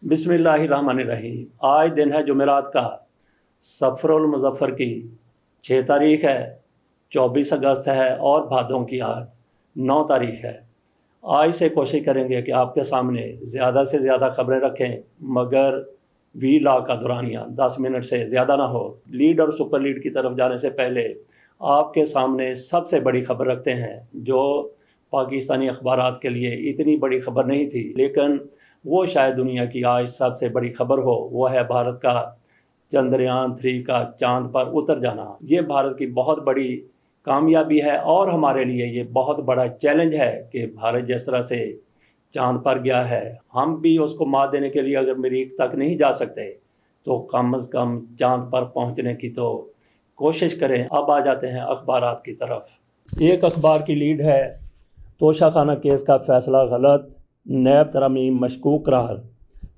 बिस्मिल्लाहिर्रहमानिर्रहीम। आज दिन है जुमेरात का, सफ़रुल मुज़फ़्फ़र की 6 तारीख़ है, 24 अगस्त है और भादों की आज 9 तारीख़ है। आज से कोशिश करेंगे कि आपके सामने ज़्यादा से ज़्यादा ख़बरें रखें, मगर वी लॉ का दौरानिया 10 मिनट से ज़्यादा ना हो। लीड और सुपर लीड की तरफ जाने से पहले आपके सामने सबसे बड़ी ख़बर रखते हैं, जो पाकिस्तानी अखबारात के लिए इतनी बड़ी ख़बर नहीं थी, लेकिन वो शायद दुनिया की आज सबसे बड़ी ख़बर हो। वो है भारत का चंद्रयान 3 का चांद पर उतर जाना। ये भारत की बहुत बड़ी कामयाबी है और हमारे लिए ये बहुत बड़ा चैलेंज है कि भारत जिस तरह से चांद पर गया है, हम भी उसको मात देने के लिए अगर मरीख तक नहीं जा सकते तो कम अज़ कम चांद पर पहुंचने की तो कोशिश करें। अब आ जाते हैं अखबारात की तरफ। एक अखबार की लीड है, तोशाखाना केस का फैसला गलत, नैब तरमीम मशकूक करार,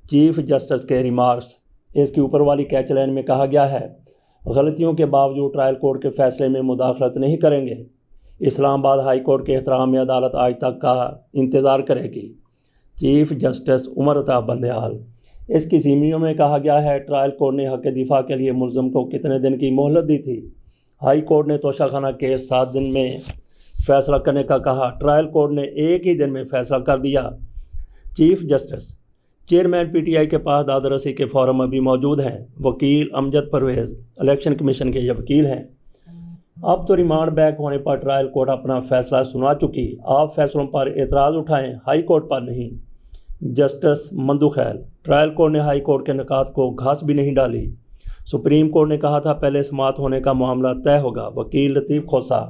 चीफ जस्टिस के रिमार्क्स। इसके ऊपर वाली कैचलाइन में कहा गया है, गलतियों के बावजूद ट्रायल कोर्ट के फैसले में मुदाखलत नहीं करेंगे। इस्लामाबाद हाई कोर्ट के एहतराम में अदालत आज तक का इंतज़ार करेगी। Chief justice Umar Ata Bandial. इसकी ज़मीनों में कहा गया है, ट्रायल कोर्ट ने हक़ दिफा के लिए मुल्ज़म को कितने दिन की मोहलत दी थी। हाई कोर्ट ने तोशाखाना केस 7 दिन में फ़ैसला करने का कहा, ट्रायल कोर्ट ने एक ही दिन में फ़ैसला कर दिया। चीफ जस्टिस चेयरमैन पीटीआई के पास दादरसी के फॉर्म अभी मौजूद हैं। वकील अमजद परवेज़ इलेक्शन कमीशन के ये वकील हैं। अब तो रिमांड बैक होने पर ट्रायल कोर्ट अपना फ़ैसला सुना चुकी। आप फैसलों पर एतराज़ उठाएं, हाई कोर्ट पर नहीं। जस्टिस मंदू खैल। ट्रायल कोर्ट ने हाई कोर्ट के निकात को घास भी नहीं डाली। सुप्रीम कोर्ट ने कहा था पहले समाअत होने का मामला तय होगा। वकील लतीफ़ खोसा।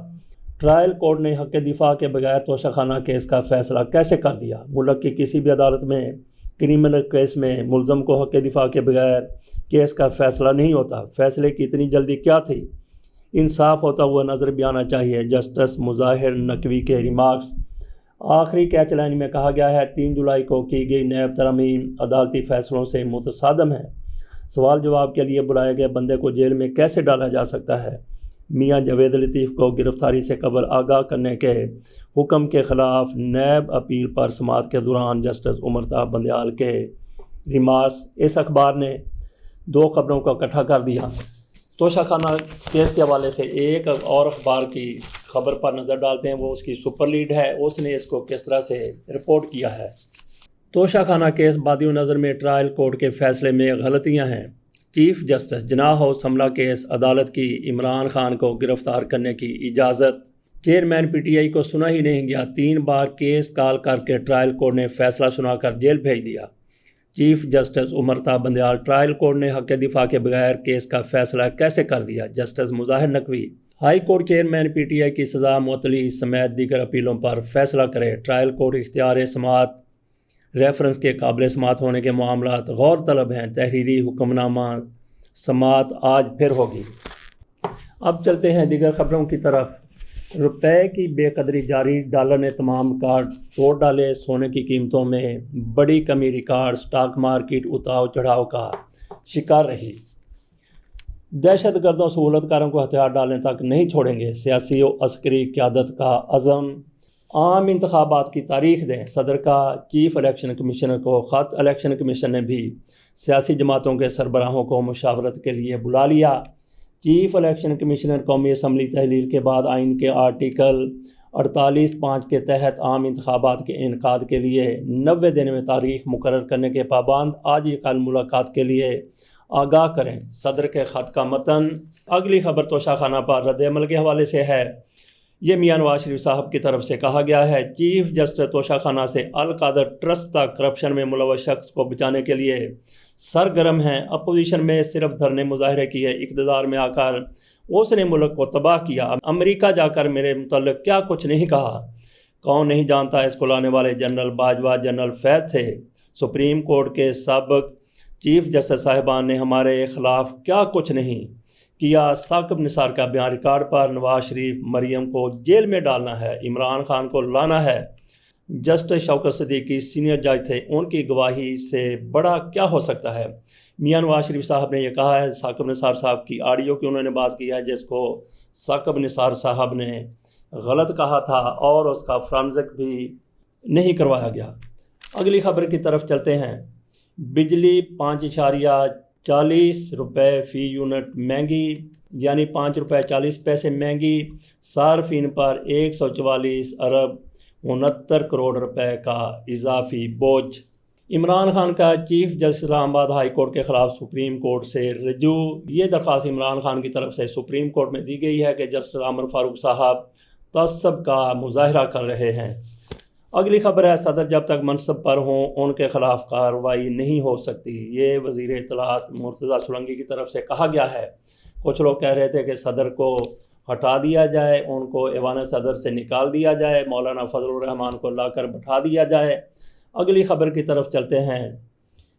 ट्रायल कोर्ट ने हक़ दिफा के बगैर तोशाखाना केस का फ़ैसला कैसे कर दिया। मुल्क की किसी भी अदालत में क्रिमिनल केस में मुल्ज़म को हक़ दिफा के बगैर केस का फ़ैसला नहीं होता। फ़ैसले की इतनी जल्दी क्या थी। इंसाफ होता हुआ नज़र भी आना चाहिए। जस्टिस मुज़ाहिर नकवी के रिमार्क्स। आखिरी कैचलाइन में कहा गया है, 3 जुलाई को की गई नैब तरमीम अदालती फ़ैसलों से मुतसादम है। सवाल जवाब के लिए बुलाए गए बंदे को जेल में कैसे डाला जा सकता है। मियां जावेद लतीफ़ को गिरफ्तारी से कबल आगाह करने के हुक्म के ख़िलाफ़ नैब अपील पर समाअत के दौरान जस्टिस उमर अताब बंदयाल के रिमार्क्स। इस अखबार ने 2 ख़बरों को इकट्ठा कर दिया। तोशाखाना केस के हवाले से एक और अखबार की ख़बर पर नज़र डालते हैं। वो उसकी सुपर लीड है, उसने इसको किस तरह से रिपोर्ट किया है। तोशाखाना केस बादियों नज़र में ट्रायल कोर्ट के फ़ैसले में गलतियाँ हैं। चीफ जस्टिस जनाह हाउस हमला केस, अदालत की इमरान खान को गिरफ्तार करने की इजाज़त। चेयरमैन पीटीआई को सुना ही नहीं गया, 3 बार केस कॉल करके ट्रायल कोर्ट ने फैसला सुनाकर जेल भेज दिया। Chief justice Umar Ata Bandial. Trial court ने हक़ दिफा के बगैर केस का फैसला कैसे कर दिया। Justice Mazahar Naqvi. High court chairman PTI की सज़ा मुअत्तली समेत दीगर अपीलों पर फैसला करे। ट्रायल कोर्ट इख्तियार समाअत रेफरेंस के काबिल समाअत होने के मामलात गौर तलब हैं। तहरीरी हुक्मनामा समाअत आज फिर होगी। अब चलते हैं दीगर ख़बरों की तरफ। रुपए की बेकदरी जारी, डॉलर ने तमाम रिकॉर्ड तोड़ डाले। सोने की कीमतों में बड़ी कमी रिकॉर्ड, स्टॉक मार्केट उतार चढ़ाव का शिकार रही। दहशत गर्दों सहूलतकारों को हथियार डालने तक नहीं छोड़ेंगे, सियासी और अस्करी क़यादत का अज़म। आम इंतखाबात की तारीख दें, सदर का चीफ इलेक्शन कमिश्नर को ख़त। इलेक्शन कमीशन ने भी सियासी जमातों के सरबराहों को मुशावरत के लिए बुला लिया। चीफ इलेक्शन कमिश्नर कौमी असम्बली तहलील के बाद आइन के आर्टिकल 48(5) के तहत आम इंतखाबात के इनकाद के लिए 90 दिन में तारीख मुकर्रर करने के पाबंद। आज ही कल मुलाकात के लिए आगाह करें, सदर के ख़त का मतन। अगली खबर तोशाखाना पर रद्द-ए-अमल के हवाले से है। ये मियां नवाज शरीफ साहब की तरफ से कहा गया है, चीफ जस्टिस तोशाखाना से अल कादर ट्रस्ट तक करप्शन में मुलव्वस शख्स को बचाने के लिए सरगर्म हैं। अपोजिशन में सिर्फ धरने मुजाहरे किए, इक़्तिदार में आकर उसने मुल्क को तबाह किया। अमेरिका जाकर मेरे मुतल्लिक़ क्या कुछ नहीं कहा। कौन नहीं जानता, इसको लाने वाले जनरल बाजवा जनरल फैज़ थे। सुप्रीम कोर्ट के साबिक़ चीफ जस्टिस साहिबान ने हमारे ख़िलाफ़ क्या कुछ नहीं किया। साकिब निसार का बयान रिकॉर्ड पर। नवाज शरीफ मरियम को जेल में डालना है, इमरान खान को लाना है। जस्टिस शौकत सिद्दीकी सीनियर जज थे, उनकी गवाही से बड़ा क्या हो सकता है। मियां नवाज शरीफ साहब ने यह कहा है। साकिब निसार साहब की ऑडियो की उन्होंने बात की है, जिसको साकिब निसार साहब ने गलत कहा था और उसका फ्रांसिक भी नहीं करवाया गया। अगली खबर की तरफ चलते हैं। بجلی 5.40 روپے فی یونٹ مہنگی، یعنی 5 روپے 40 پیسے مہنگی، صارفین پر 144 ارب 69 کروڑ روپے کا اضافی بوجھ۔ عمران خان کا چیف جسٹس اسلام آباد ہائی کورٹ کے خلاف سپریم کورٹ سے رجوع۔ یہ درخواست عمران خان کی طرف سے سپریم کورٹ میں دی گئی ہے کہ جسٹس عمر فاروق صاحب تعصب کا مظاہرہ کر رہے ہیں۔ اگلی خبر ہے، صدر جب تک منصب پر ہوں ان کے خلاف کارروائی نہیں ہو سکتی۔ یہ وزیر اطلاعات مرتضیٰ سرنگی کی طرف سے کہا گیا ہے۔ کچھ لوگ کہہ رہے تھے کہ صدر کو ہٹا دیا جائے، ان کو ایوان صدر سے نکال دیا جائے، مولانا فضل الرحمان کو لا کر بٹھا دیا جائے۔ اگلی خبر کی طرف چلتے ہیں۔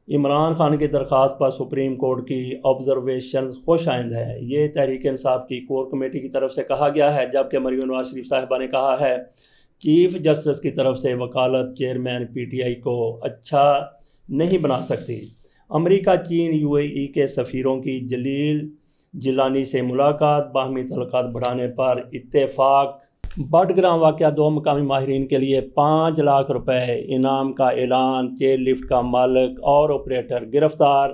عمران خان کی درخواست پر سپریم کورٹ کی آبزرویشنز خوش آئند ہے۔ یہ تحریک انصاف کی کور کمیٹی کی طرف سے کہا گیا ہے، جبکہ مریم نواز شریف صاحبہ نے کہا ہے چیف جسٹس کی طرف سے وکالت چیئرمین پی ٹی آئی کو اچھا نہیں بنا سکتی۔ امریکہ چین یو اے ای کے سفیروں کی جلیل جیلانی سے ملاقات، باہمی تعلقات بڑھانے پر اتفاق۔ بٹگرام واقعہ 2 مقامی ماہرین کے لیے 5 لاکھ روپے انعام کا اعلان، چیئر لفٹ کا مالک اور آپریٹر گرفتار۔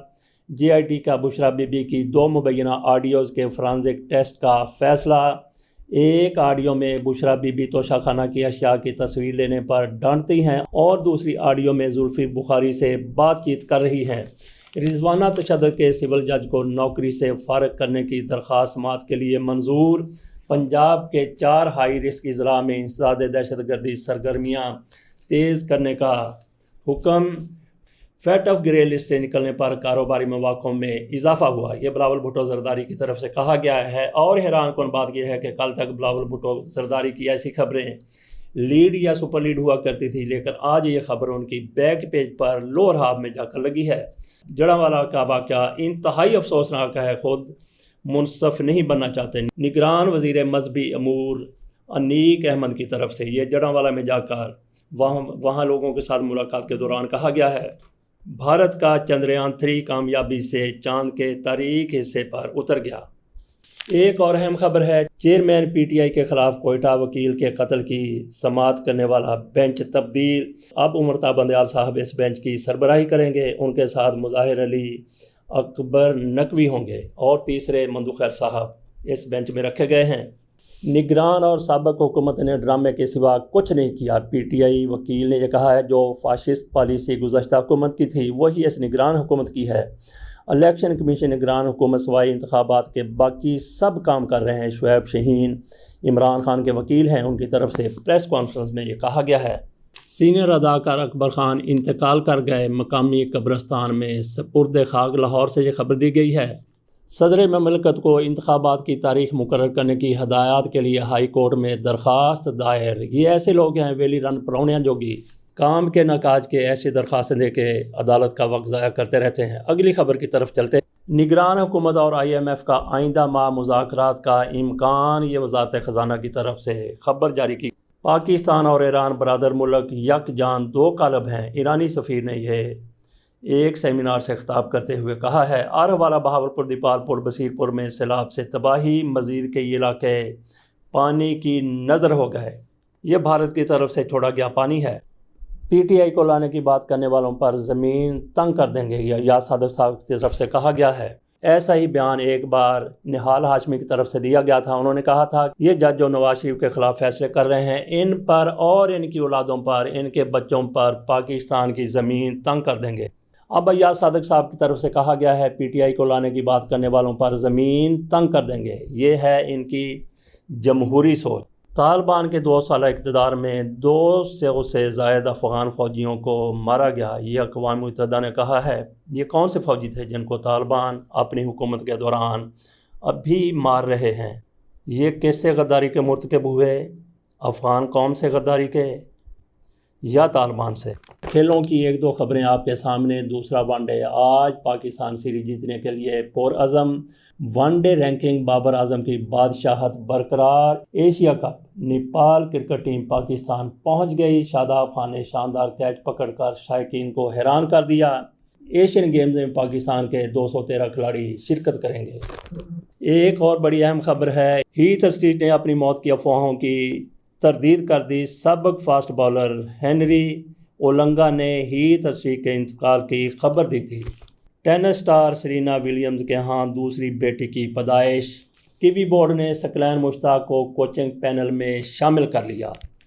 جے آئی ٹی کا بشرا بی بی کی 2 مبینہ آڈیوز کے فرانزک ٹیسٹ کا فیصلہ۔ ایک آڈیو میں بشرا بی بی توشہ خانہ کی اشیاء کی تصویر لینے پر ڈانٹتی ہیں اور دوسری آڈیو میں زلفی بخاری سے بات چیت کر رہی ہیں۔ رضوانہ تشدد کے سول جج کو نوکری سے فارغ کرنے کی درخواست سماعت کے لیے منظور۔ پنجاب کے 4 ہائی رسک اضلاع میں انسداد دہشت گردی سرگرمیاں تیز کرنے کا حکم۔ فیٹ آف گرے لسٹ سے نکلنے پر کاروباری مواقعوں میں اضافہ ہوا، یہ بلاول بھٹو زرداری کی طرف سے کہا گیا ہے۔ اور حیران کن بات یہ ہے کہ کل تک بلاول بھٹو زرداری کی ایسی خبریں لیڈ یا سپر لیڈ ہوا کرتی تھی، لیکن آج یہ خبر ان کی بیک پیج پر لوور ہاف میں جا کر لگی ہے۔ جڑاوالا کا واقعہ انتہائی افسوسناک ہے، خود منصف نہیں بننا چاہتے۔ نگران وزیر مذہبی امور انیک احمد کی طرف سے یہ جڑاوالا میں جا کر وہاں لوگوں کے ساتھ ملاقات کے دوران کہا گیا ہے۔ بھارت کا چندریان 3 کامیابی سے چاند کے تاریک حصے پر اتر گیا۔ ایک اور اہم خبر ہے، چیئرمین پی ٹی آئی کے خلاف کوئٹہ وکیل کے قتل کی سماعت کرنے والا بینچ تبدیل۔ اب عمر بندیال صاحب اس بینچ کی سربراہی کریں گے، ان کے ساتھ مظاہر علی اکبر نقوی ہوں گے اور تیسرے مندو خیر صاحب اس بینچ میں رکھے گئے ہیں۔ نگران اور سابق حکومت نے ڈرامے کے سوا کچھ نہیں کیا۔ پی ٹی آئی وکیل نے یہ کہا ہے جو فاشسٹ پالیسی گزشتہ حکومت کی تھی وہی اس نگران حکومت کی ہے۔ الیکشن کمیشن نگران حکومت سوائے انتخابات کے باقی سب کام کر رہے ہیں۔ شعیب شہین عمران خان کے وکیل ہیں، ان کی طرف سے پریس کانفرنس میں یہ کہا گیا ہے۔ سینئر اداکار اکبر خان انتقال کر گئے، مقامی قبرستان میں سپرد خاک۔ لاہور سے یہ خبر دی گئی ہے۔ صدر مملکت کو انتخابات کی تاریخ مقرر کرنے کی ہدایات کے لیے ہائی کورٹ میں درخواست دائر۔ یہ ایسے لوگ ہیں ویلی رن پرونیاں جوگی، کام کے ناکاج کے ایسی درخواستیں دے کے عدالت کا وقت ضائع کرتے رہتے ہیں۔ اگلی خبر کی طرف چلتے ہیں۔ نگران حکومت اور آئی ایم ایف کا آئندہ ماہ مذاکرات کا امکان، یہ وزارت خزانہ کی طرف سے خبر جاری کی۔ پاکستان اور ایران برادر ملک، یک جان 2 قلب ہیں۔ ایرانی سفیر نے یہ ایک سیمینار سے خطاب کرتے ہوئے کہا ہے۔ آرہوالہ، بہاولپور، دیپال پور، بصیر پور میں سیلاب سے تباہی، مزید کئی علاقے پانی کی نظر ہو گئے۔ یہ بھارت کی طرف سے چھوڑا گیا پانی ہے۔ پی ٹی آئی کو لانے کی بات کرنے والوں پر زمین تنگ کر دیں گے، یا صادق صاحب کی طرف سے کہا گیا ہے۔ ایسا ہی بیان ایک بار نہال ہاشمی کی طرف سے دیا گیا تھا۔ انہوں نے کہا تھا یہ جج جو نواز شریف کے خلاف فیصلے کر رہے ہیں ان پر اور ان کی اولادوں پر، ان کے بچوں پر پاکستان کی زمین تنگ کر دیں گے۔ اب ایاز صادق صاحب کی طرف سے کہا گیا ہے پی ٹی آئی کو لانے کی بات کرنے والوں پر زمین تنگ کر دیں گے، یہ ہے ان کی جمہوری سوچ۔ طالبان کے 2 سالہ اقتدار میں 200 سے زائد افغان فوجیوں کو مارا گیا، یہ اقوام متحدہ نے کہا ہے۔ یہ کون سے فوجی تھے جن کو طالبان اپنی حکومت کے دوران اب بھی مار رہے ہیں؟ یہ کس سے غداری کے مرتکب ہوئے؟ افغان قوم سے غداری کے یا طالبان سے؟ کھیلوں کی 1-2 خبریں آپ کے سامنے۔ دوسرا ون ڈے، آج پاکستان سیریز جیتنے کے لیے پرعزم۔ One day ranking, Babar Azam کی بادشاہت برقرار۔ Asia cup, Nepal cricket team Pakistan پہنچ گئی۔ شاداب خان نے شاندار کیچ پکڑ کر شائقین کو حیران کر دیا۔ ایشین گیمز میں پاکستان کے 213 کھلاڑی شرکت کریں گے۔ ایک اور بڑی اہم خبر ہے، ہیتھ اسٹریٹ نے اپنی موت کی افواہوں کی تردید کر دی۔ سابق فاسٹ بالر ہنری اولنگا نے ہی تصریح کے انتقال کی خبر دی تھی۔ ٹینس سٹار سرینا ولیمز کے ہاں دوسری بیٹی کی پیدائش۔ کیوی بورڈ نے ثقلین مشتاق کو کوچنگ پینل میں شامل کر لیا۔